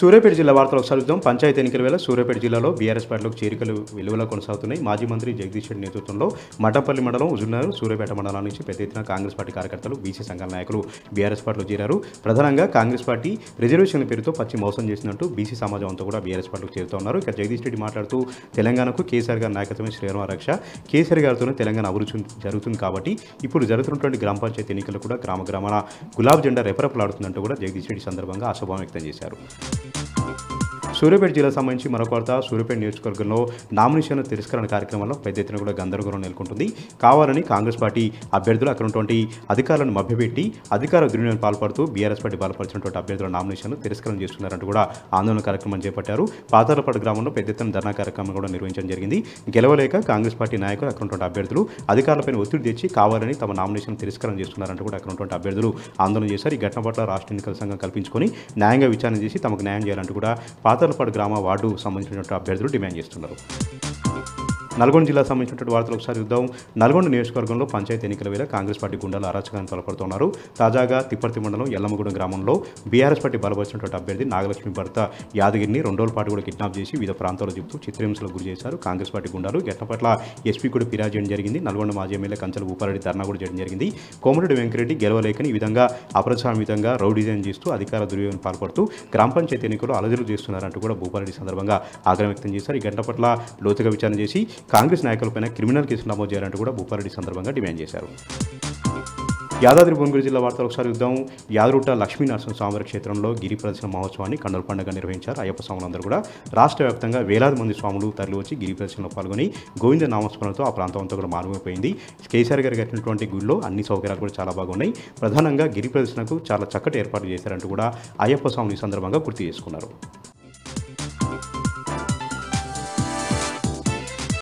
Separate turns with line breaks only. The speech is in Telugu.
సూర్యాపేట జిల్లా వార్తలు ఒకసారి చూద్దాం. పంచాయతీ ఎన్నికల వేళ సూర్యాపేట జిల్లాలో బీఆర్ఎస్ పార్టీలకు చేరికలు వెలువలా కొనసాగుతున్నాయి. మాజీ మంత్రి జగదీష్ రెడ్డి నేతృత్వంలో మఠంపల్లి మండలం, హుజూర్నగర్, సూర్యాపేట మండలాల నుంచి పెద్ద ఎత్తున కాంగ్రెస్ పార్టీ కార్యకర్తలు, బీసీ సంఘాల నాయకులు బీఆర్ఎస్ పార్టీలో చేరారు. ప్రధానంగా కాంగ్రెస్ పార్టీ రిజర్వేషన్ల పేరుతో పచ్చి మోసం చేసినట్టు బీసీ సమాజం అంతా కూడా బీఆర్ఎస్ పార్టీలకు చేరుతూ ఉన్నారు. ఇక జగదీష్ రెడ్డి మాట్లాడుతూ తెలంగాణకు కేసీఆర్ గారి నాయకత్వమే శ్రీరామ రక్ష, కేసీఆర్ గారితోనే తెలంగాణ అభివృద్ధి జరుగుతుంది కాబట్టి ఇప్పుడు జరుగుతున్నటువంటి గ్రామ పంచాయతీ ఎన్నికలు కూడా గ్రామాన గులాబ్ జెండా రెపరెపలాడుతుందంటూ కూడా జగదీష్ రెడ్డి సందర్భంగా ఆశాభావం వ్యక్తం చేశారు. సూర్యాపేట జిల్లాకు సంబంధించి మరొక వార్త. సూర్యాపేట నియోజకవర్గంలో నామినేషన్ల తిరస్కరణ కార్యక్రమంలో పెద్ద ఎత్తున కూడా గందరగోళం నెలకొంటుంది. కావాలని కాంగ్రెస్ పార్టీ అభ్యర్థులు అక్కడ ఉన్నటువంటి అధికారులను మభ్యపెట్టి అధికార దుర్వినియోగం పాల్పడుతూ బీఆర్ఎస్ పార్టీ బలపరిచినటువంటి అభ్యర్థుల నామినేషన్లు తిరస్కరణ చేస్తున్నారంటూ కూడా ఆందోళన కార్యక్రమం చేపట్టారు. పాతాలపాడు గ్రామంలో పెద్ద ఎత్తున ధర్నా కార్యక్రమం కూడా నిర్వహించడం జరిగింది. గెలవలేక కాంగ్రెస్ పార్టీ నాయకులు అక్కడ ఉన్నటువంటి అభ్యర్థులు అధికారులపై ఒత్తిడి తెచ్చి కావాలని తమ నామినేషన్ తిరస్కరణ చేస్తున్నారంటూ కూడా అక్కడ ఉన్నటువంటి అభ్యర్థులు ఆందోళన చేశారు. ఈ ఘటన పట్ల రాష్ట్ర ఎన్నికల సంఘం కల్పించుకొని న్యాయంగా విచారణ చేసి తమకు న్యాయం చేయాలంటూ కూడా పాతాలపాడు గ్రామ వార్డు సంబంధించినటువంటి అభ్యర్థులు డిమాండ్ చేస్తున్నారు. నల్గొండ జిల్లాకు సంబంధించినటువంటి వార్తలు ఒకసారి చూద్దాం. నల్గొండ నియోజకవర్గంలో పంచాయతీ ఎన్నికల వేళ కాంగ్రెస్ పార్టీ గుండాలు అరాచకాన్ని తలపడుతున్నారు. తాజాగా తిప్పర్తి మండలం ఎల్లమ్మగూడెం గ్రామంలో బీఆర్ఎస్ పార్టీ బలపరిచినటువంటి అభ్యర్థి నాగలక్ష్మి భర్త యాదగిరిని 2 రోజుల పాటు కూడా కిడ్నాప్ చేసి వివిధ ప్రాంతాల్లో చెబుతూ చిత్రహింసలకు గురి చేశారు కాంగ్రెస్ పార్టీ గుండాలు. ఘటన పట్ల ఎస్పీ కూడా ఫిర్యాదు చేయడం జరిగింది. నల్గొండ మాజీ ఎమ్మెల్యే కంచెల భూపారెడ్డి ధర్నా కూడా చేయడం జరిగింది. కోమరెడ్డి వెంకరెడ్డి గెలవలేకని ఈ విధంగా అప్రజాస్వామ్యంగా రౌడీజం చేస్తూ అధికార దుర్వినియోగం పాల్పడుతూ గ్రామ పంచాయతీ ఎన్నికలు అలజడులు చేస్తున్నారంటూ కూడా భూపారెడ్డి సందర్భంగా ఆగ్రహం వ్యక్తం చేశారు. ఈ ఘటన పట్ల లోతుగా విచారణ చేసి కాంగ్రెస్ నాయకులపైన క్రిమినల్ కేసులు నమోదు చేయాలంటూ కూడా భూపారెడ్డి సందర్భంగా డిమాండ్ చేశారు. యాదాద్రి భువనగిరి జిల్లా వార్తలు ఒకసారి చూద్దాం. యాదరుట్ట లక్ష్మీనరసింహస్వామి క్షేత్రంలో గిరి ప్రదర్శన మహోత్సవాన్ని కన్నుల పండుగ నిర్వహించారు. అయ్యప్ప స్వాములందరూ కూడా రాష్ట్ర వ్యాప్తంగా వేలాది మంది స్వాములు తరలివచ్చి గిరి ప్రదర్శనలో పాల్గొని గోవింద నామస్మరణతో ఆ ప్రాంతం అంతా కూడా మారుమోగిపోయింది. కేసీఆర్ గారు కట్టినటువంటి గుడిలో అన్ని సౌకర్యాలు కూడా చాలా బాగున్నాయి. ప్రధానంగా గిరి ప్రదర్శనకు చాలా చక్కటి ఏర్పాట్లు చేశారంటూ కూడా అయ్యప్ప స్వాములు ఈ సందర్భంగా గుర్తు చేసుకున్నారు.